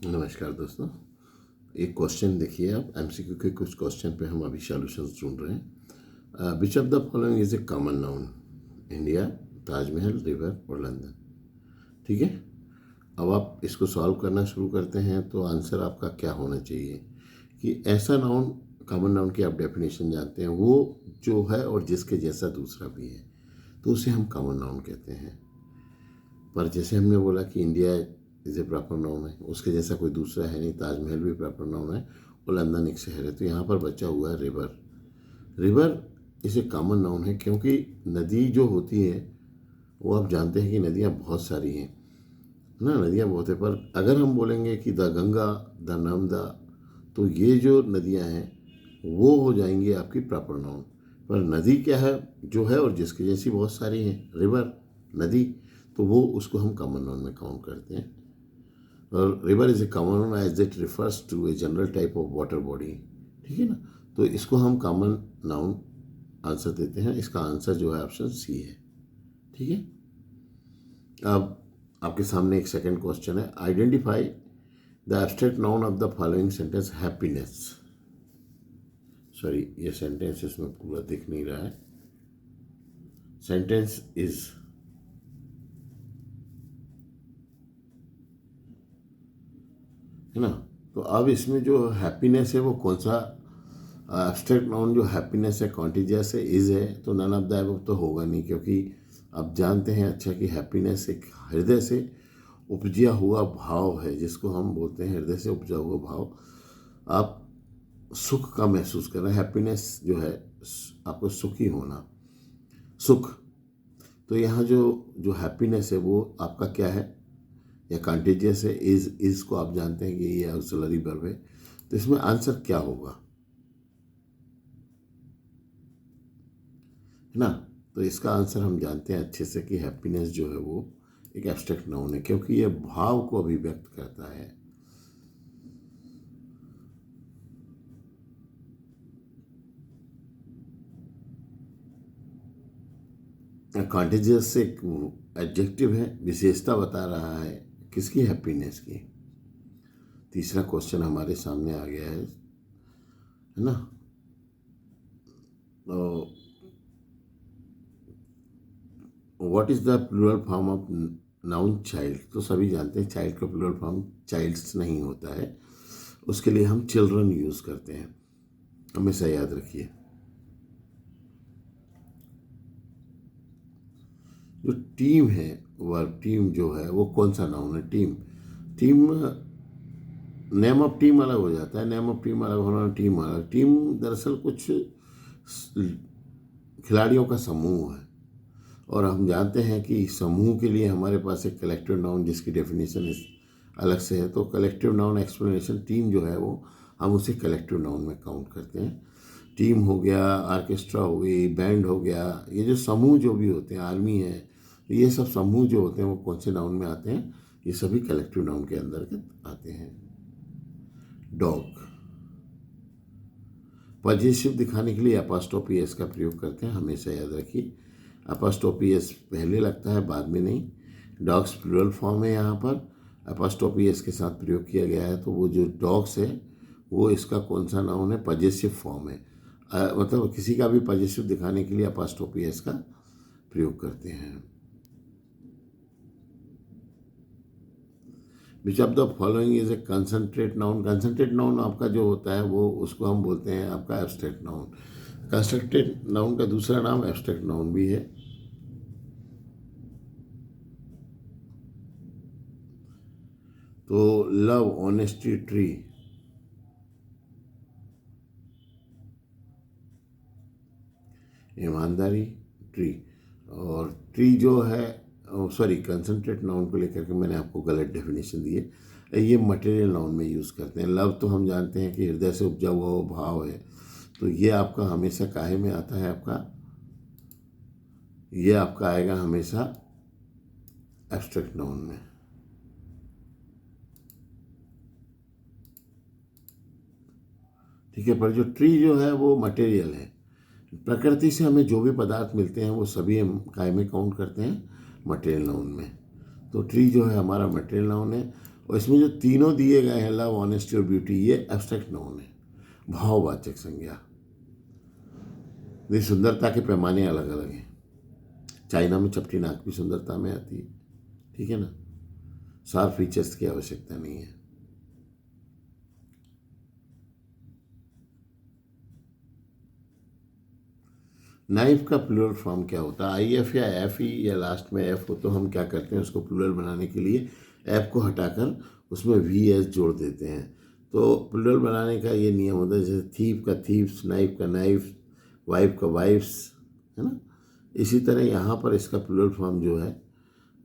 नमस्कार दोस्तों। एक क्वेश्चन देखिए, आप एमसीक्यू के कुछ क्वेश्चन पे हम अभी सॉल्यूशंस ढूंढ रहे हैं। Which of the following is a common noun? India, Taj Mahal, river और लंदन। ठीक है, अब आप इसको सॉल्व करना शुरू करते हैं तो आंसर आपका क्या होना चाहिए कि ऐसा नाउन, कॉमन नाउन की आप डेफिनेशन जानते हैं, वो जो है और जिसके जैसा दूसरा भी है तो उसे हम कॉमन नाउन कहते हैं। पर जैसे हमने बोला कि India is a proper noun है, उसके जैसा कोई दूसरा है नहीं, ताजमहल भी प्रॉपर नाउन है और लंदन एक शहर है, तो यहाँ पर बचा हुआ है रिवर। रिवर इसे कॉमन नाउन है क्योंकि नदी जो होती है वो आप जानते हैं कि नदियाँ बहुत सारी हैं ना, नदियाँ बहुत है, पर अगर हम बोलेंगे कि द गंगा, द नर्मदा, तो ये जो नदियाँ हैं वो हो जाएंगी आपकी प्रॉपर नाउन। पर नदी क्या है, जो है और जिसकी जैसी बहुत सारी हैं, रिवर, नदी, तो वो उसको हम कॉमन नाउन में काउंट करते हैं। और river is a common noun as it refers to a general type of water body. ठीक है ना, तो इसको हम कॉमन नाउन आंसर देते हैं। इसका आंसर जो है ऑप्शन सी है। ठीक है, अब आपके सामने एक सेकंड क्वेश्चन है। Identify the abstract noun of the following sentence happiness. Sorry, ये सेंटेंस इसमें पूरा दिख नहीं रहा है। सेंटेंस इज, है ना, तो अब इसमें जो हैप्पीनेस है वो कौन सा एब्स्ट्रैक्ट नाउन जो हैप्पीनेस है, कॉन्टिजियस है, इज है, तो नन ऑफ द अबव तो होगा नहीं, क्योंकि आप जानते हैं अच्छा कि हैप्पीनेस एक हृदय से उपजा हुआ भाव है, जिसको हम बोलते हैं हृदय से उपजा हुआ भाव। आप सुख का महसूस कर रहे हैं, हैप्पीनेस जो है आपको सुखी होना, सुख। तो यहाँ जो जो हैप्पीनेस है वो आपका क्या है, या कंटेजियस है, इज को आप जानते हैं कि ये ऑक्सिलरी वर्ब है, तो इसमें आंसर क्या होगा, है ना। तो इसका आंसर हम जानते हैं अच्छे से कि हैप्पीनेस जो है वो एक एब्स्ट्रैक्ट नाउन है, क्योंकि ये भाव को अभिव्यक्त करता है। कंटेजियस से एडजेक्टिव है, विशेषता बता रहा है किसकी, हैप्पीनेस की। तीसरा क्वेश्चन हमारे सामने आ गया है ना। तो what is the plural form of noun child? तो सभी जानते हैं चाइल्ड का प्लूरल फॉर्म चाइल्ड्स नहीं होता है, उसके लिए हम चिल्ड्रन यूज करते हैं, हमेशा याद रखिए। जो टीम है, वर्ब टीम जो है वो कौन सा नाउन है? Team, team, name of team अलग हो जाता है, नेम ऑफ टीम अलग होना, टीम अलग। टीम दरअसल कुछ खिलाड़ियों का समूह है, और हम जानते हैं कि समूह के लिए हमारे पास एक कलेक्टिव नाउन जिसकी डेफिनेशन अलग से है। तो कलेक्टिव नाउन एक्सप्लेनेशन, टीम जो है वो हम उसे कलेक्टिव नाउन में काउंट करते हैं। टीम हो गया, ऑर्केस्ट्रा हो गई, बैंड हो गया, ये जो समूह जो भी होते हैं, आर्मी है, ये सब समूह जो होते हैं वो कौन से नाउन में आते हैं? ये सभी कलेक्टिव नाउन के अंदर आते हैं। डॉग, पॉजिटिव दिखाने के लिए अपोस्ट्रोफी एस का प्रयोग करते हैं, हमेशा याद रखिए। अपोस्ट्रोफी एस पहले लगता है, बाद में नहीं। डॉग्स प्लूरल फॉर्म है, यहाँ पर अपोस्ट्रोफी एस के साथ प्रयोग किया गया है, तो वो जो डॉग्स है वो इसका कौन सा नाउन है? पॉजिटिव फॉर्म है। मतलब किसी का भी पॉजिटिव दिखाने के लिए अपोस्ट्रोफी एस का प्रयोग करते हैं। Which of the following is a concentrate noun? Concentrate noun आपका जो होता है वो, उसको हम बोलते हैं आपका एब्स्ट्रैक्ट नाउन। कंसंट्रेट नाउन का दूसरा नाम एब्स्ट्रैक्ट नाउन भी है। तो लव, ऑनेस्टी, ट्री, ईमानदारी, ट्री। और ट्री जो है, सॉरी, कंसंट्रेट नाउन को लेकर के मैंने आपको गलत डेफिनेशन दी है। ये मटेरियल नाउन में यूज़ करते हैं। लव तो हम जानते हैं कि हृदय से उपजा हुआ वो भाव है, तो ये आपका हमेशा काहे में आता है? आपका ये आपका आएगा हमेशा एब्स्ट्रैक्ट नाउन में। ठीक है, पर जो ट्री जो है वो मटेरियल है, प्रकृति से हमें जो भी पदार्थ मिलते हैं वो सभी हम काय में काउंट करते हैं? मटेरियल नाउन में। तो ट्री जो है हमारा मटेरियल नाउन है, और इसमें जो तीनों दिए गए हैं, लव, ऑनेस्टी और ब्यूटी, ये एब्स्ट्रैक्ट नाउन है, भाववाचक संज्ञा। ये सुंदरता के पैमाने अलग अलग हैं। चाइना में चपटी नाक भी सुंदरता में आती है, ठीक है ना। शार्प फीचर्स की आवश्यकता नहीं है। नाइफ का प्लूरल फॉर्म क्या होता है? आई एफ या एफ ई या लास्ट में एफ हो तो हम क्या करते हैं, उसको प्लूरल बनाने के लिए एफ को हटाकर उसमें वी एस जोड़ देते हैं। तो प्लूरल बनाने का ये नियम होता है, जैसे थीफ का थीफ्स, नाइफ का नाइफ, वाइफ का वाइफ्स, है ना। इसी तरह यहाँ पर इसका प्लूरल फॉर्म जो है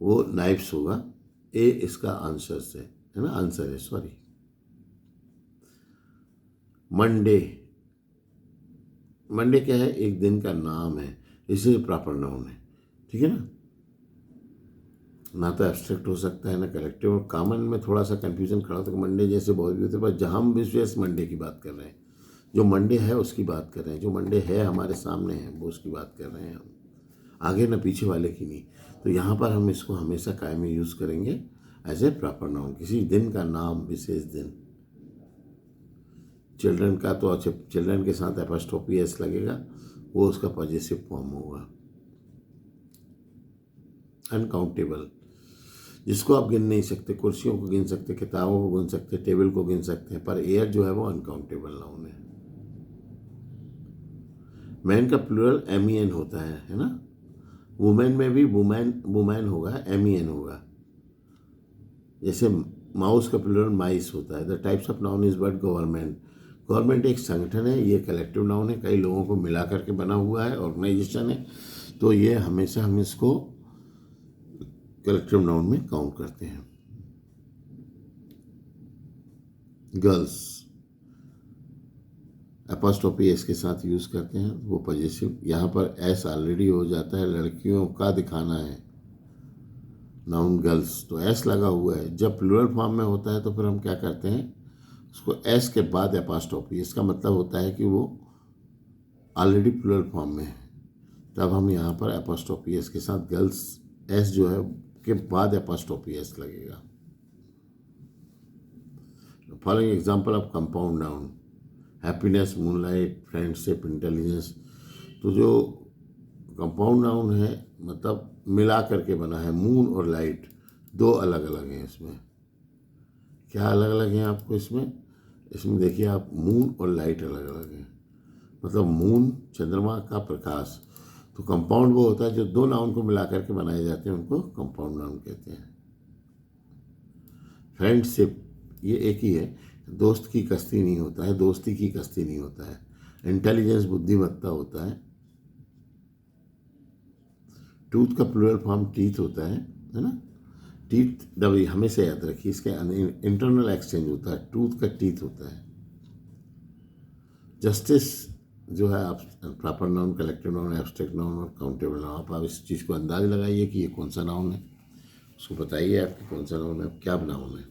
वो नाइफ्स होगा। ए इसका आंसर है ना, आंसर है, सॉरी। मंडे, मंडे क्या है? एक दिन का नाम है, इसे प्रॉपर नाउन है, ठीक है ना। ना तो एब्स्ट्रैक्ट हो सकता है ना कलेक्टिव। और कॉमन में थोड़ा सा कंफ्यूजन खड़ा होता है, मंडे जैसे बहुत भी होते हैं, पर जहाँ हम विशेष मंडे की बात कर रहे हैं, जो मंडे है उसकी बात कर रहे हैं, जो मंडे है हमारे सामने है वो उसकी बात कर रहे हैं हम, आगे ना पीछे वाले की नहीं। तो यहाँ पर हम इसको हमेशा कायम यूज़ करेंगे एज ए प्रॉपर नाउन, किसी दिन का नाम, विशेष दिन। चिल्ड्रन का तो अच्छा, चिल्ड्रन के साथ एपोस्ट्रोफी एस लगेगा, वो उसका पॉजेसिव फॉर्म होगा। अनकाउंटेबल, जिसको आप गिन नहीं सकते, कुर्सियों को गिन सकते, किताबों को गिन सकते, टेबल को गिन सकते हैं, पर एयर जो है वो अनकाउंटेबल नाउन है। मैन का प्लूरल एम होता है ना। वुमेन में भी वुमैन होगा, एम होगा। जैसे माउस का प्लूरल माइस होता है। The types of noun is but government, government एक संगठन है, ये कलेक्टिव नाउन है, कई लोगों को मिला करके बना हुआ है, ऑर्गेनाइजेशन है, तो ये हमेशा हम इसको कलेक्टिव नाउन में काउंट करते हैं। गर्ल्स एपोस्ट्रोफी एस के साथ यूज करते हैं, वो पॉजेसिव। यहाँ पर एस ऑलरेडी हो जाता है, लड़कियों का दिखाना है नाउन गर्ल्स, तो एस लगा हुआ है। जब प्लूरल फॉर्म में होता है तो फिर हम क्या करते हैं, उसको एस के बाद एपोस्ट्रोफी, इसका मतलब होता है कि वो ऑलरेडी प्लूरल फॉर्म में है, तब हम यहाँ पर एपोस्ट्रोफी एस के साथ गर्ल्स, एस जो है के बाद एपोस्ट्रोफी एस लगेगा। Following example of compound noun, happiness, moonlight, friendship, intelligence. तो जो कंपाउंड नाउन है मतलब मिला करके बना है, मून और लाइट दो अलग अलग हैं इसमें। क्या अलग अलग हैं आपको इसमें देखिए आप, मून और लाइट अलग अलग हैं। मतलब मून चंद्रमा का प्रकाश, तो कंपाउंड वो होता है जो दो नाउन को मिला करके बनाए जाते हैं, उनको कंपाउंड नाउन कहते हैं। फ्रेंडशिप ये एक ही है, दोस्त की कश्ती नहीं होता है, दोस्ती की कश्ती नहीं होता है। इंटेलिजेंस बुद्धिमत्ता होता है। टूथ का प्लूरल फॉर्म टीथ होता है ना। टीथ दवाई हमेशा याद रखिए, इसके इंटरनल एक्सचेंज होता है, टूथ का टीथ होता है। जस्टिस जो है आप proper noun, collective noun, abstract noun और काउंटेबल नाउन। आप इस चीज़ को अंदाज लगाइए कि ये कौन सा नाउन है, उसको बताइए आपकी कौन सा नाउन है, क्या नाउन है।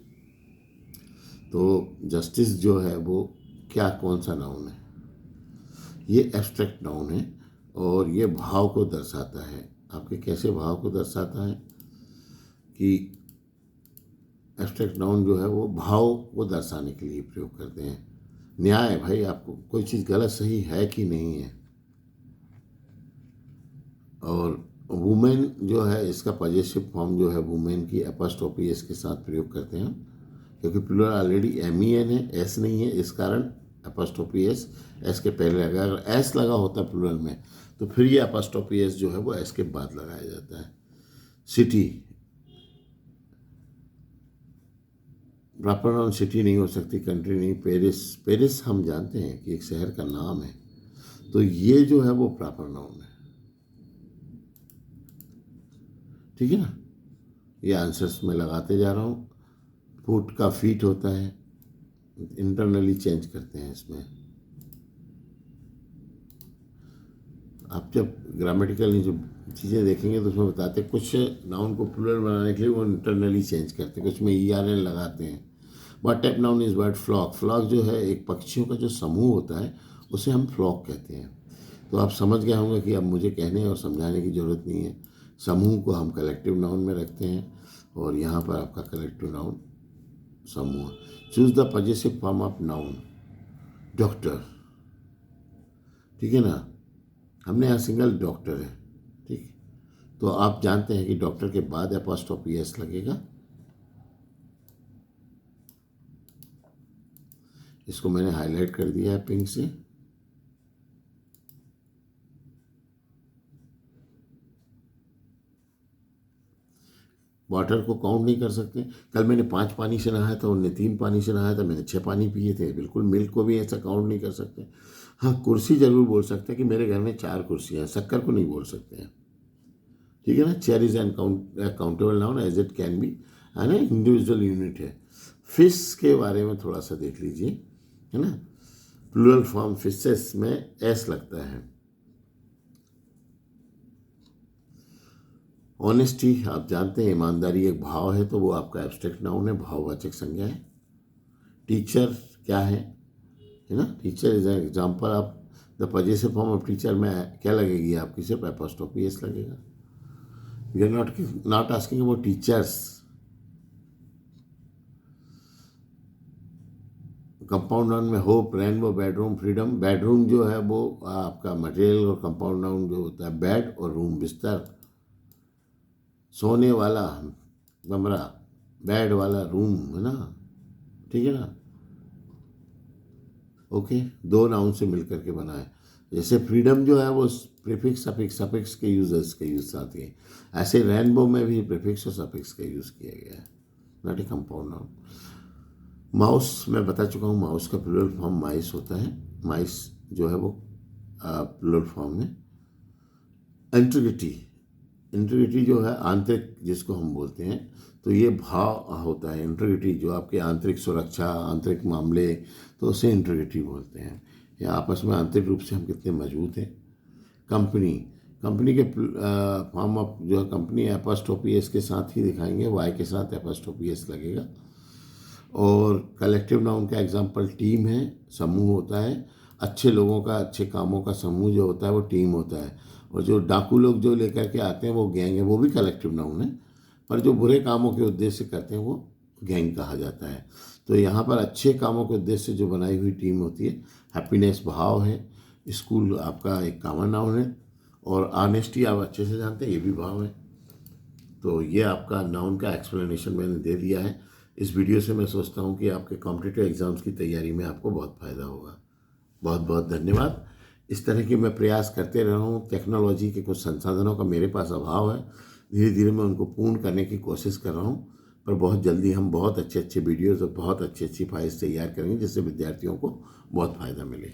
तो जस्टिस जो है वो क्या, कौन सा नाउन है? ये एब्स्ट्रैक्ट नाउन है और ये भाव को दर्शाता है। आपके कैसे भाव को दर्शाता है कि एब्स्ट्रैक्ट नाउन जो है वो भाव को दर्शाने के लिए प्रयोग करते हैं। न्याय, भाई आपको कोई चीज़ गलत सही है कि नहीं है। और वुमेन जो है, इसका पॉजेसिव फॉर्म जो है वुमेन की एपोस्ट्रोफी एस के साथ प्रयोग करते हैं, क्योंकि प्लूरल ऑलरेडी एम है, एस नहीं है, इस कारण एपोस्ट्रोफी एस के पहले लगा। अगर एस लगा होता प्लूरल में तो फिर ये एपोस्ट्रोफी एस जो है वो एस के बाद लगाया जाता है। सिटी, प्रॉपर नाउन सिटी नहीं हो सकती, कंट्री नहीं। पेरिस हम जानते हैं कि एक शहर का नाम है, तो ये जो है वो प्रॉपर नाउन है, ठीक है ना। ये आंसर्स में लगाते जा रहा हूँ। फुट का फीट होता है, इंटरनली चेंज करते हैं इसमें। आप जब ग्रामेटिकल जो चीज़ें देखेंगे तो उसमें बताते हैं कुछ नाउन को प्लूरल बनाने के लिए वो इंटरनली चेंज करते हैं, कुछ में ERN लगाते हैं। But type noun is bird. Flock, flock जो है एक पक्षियों का जो समूह होता है उसे हम फ्लॉक कहते हैं। तो आप समझ गए होंगे कि अब मुझे कहने और समझाने की ज़रूरत नहीं है। समूह को हम कलेक्टिव नाउन में रखते हैं और यहाँ पर आपका कलेक्टिव नाउन समूह। Choose the possessive form of noun, doctor, ठीक है ना, हमने यहाँ सिंगल डॉक्टर है, ठीक। तो आप जानते हैं कि डॉक्टर के बाद एपॉस्ट्रोफी एस लगेगा। इसको मैंने हाईलाइट कर दिया है पिंक से। वाटर को काउंट नहीं कर सकते। कल मैंने 5 पानी से नहाया था, उनने 3 पानी से नहाया था, मैंने 6 पानी पिए थे। बिल्कुल मिल्क को भी ऐसा काउंट नहीं कर सकते। हाँ, कुर्सी जरूर बोल सकते हैं कि मेरे घर में 4 कुर्सियाँ हैं, शक्कर को नहीं बोल सकते हैं, ठीक है ना। Chair is an countable noun as it can be, है ना, इंडिविजुअल यूनिट है। फिश के बारे में थोड़ा सा देख लीजिए, है ना। प्लूरल फॉर्म फिशेस में एस लगता है। ऑनेस्टी आप जानते हैं, ईमानदारी एक भाव है, तो वो आपका एब्स्ट्रैक्ट नाउन है, भाववाचक संज्ञा है। टीचर क्या है ना, teacher is an example of the possessive form of teacher में क्या लगेगी आपकी, सिर्फ एपॉस्ट्रोफी एस लगेगा। We are not asking about teachers. Compound noun में hope, rainbow, bedroom, freedom. Bedroom जो है वो आपका मटेरियल, और कंपाउंड नाउन जो होता है बेड और रूम, बिस्तर, सोने वाला कमरा, बेड वाला रूम, है ना, ठीक है ना। ओके, 2 नाउन से मिलकर के बना है। जैसे फ्रीडम जो है वो प्रीफिक्स सफिक्स, सफिक्स के यूजर्स के यूज आती है। ऐसे रेनबो में भी प्रीफिक्स और सफिक्स का यूज किया गया है, not a compound noun. Mouse मैं बता चुका हूँ, माउस का प्लूरल फॉर्म माइस होता है। माइस जो है वो प्लूरल फॉर्म है। इंटीग्रिटी, इंटीग्रिटी जो है आंतरिक जिसको हम बोलते हैं, तो ये भाव होता है। इंटीग्रिटी जो आपके आंतरिक सुरक्षा, आंतरिक मामले, तो उसे इंटीग्रिटी बोलते हैं, या आपस में आंतरिक रूप से हम कितने मजबूत हैं। कंपनी, कंपनी के फॉर्म ऑफ जो है कंपनी, एपॉस्ट्रोफी एस के साथ ही दिखाएंगे, वाई के साथ एपॉस्ट्रोफी एस लगेगा। और कलेक्टिव नाउन का एग्जांपल टीम है, समूह होता है। अच्छे लोगों का, अच्छे कामों का समूह जो होता है वो टीम होता है। और जो डाकू लोग जो लेकर के आते हैं वो गैंग है, वो भी कलेक्टिव नाउन है। पर जो बुरे कामों के उद्देश्य से करते हैं वो गैंग कहा जाता है। तो यहाँ पर अच्छे कामों के उद्देश्य से जो बनाई हुई टीम होती है। हैप्पीनेस भाव है। स्कूल आपका एक कॉमन नाउन है। और ऑनेस्टी आप अच्छे से जानते हैं, ये भी भाव है। तो ये आपका नाउन का एक्सप्लेनेशन मैंने दे दिया है। इस वीडियो से मैं सोचता हूँ कि आपके कॉम्पिटिटिव एग्ज़ाम्स की तैयारी में आपको बहुत फ़ायदा होगा। बहुत बहुत धन्यवाद। इस तरह की मैं प्रयास करते रहा हूँ। टेक्नोलॉजी के कुछ संसाधनों का मेरे पास अभाव है, धीरे धीरे मैं उनको पूर्ण करने की कोशिश कर रहा हूँ। पर बहुत जल्दी हम बहुत अच्छे अच्छे वीडियोज़ और बहुत अच्छी अच्छी फाइल्स तैयार करेंगे, जिससे विद्यार्थियों को बहुत फ़ायदा मिले।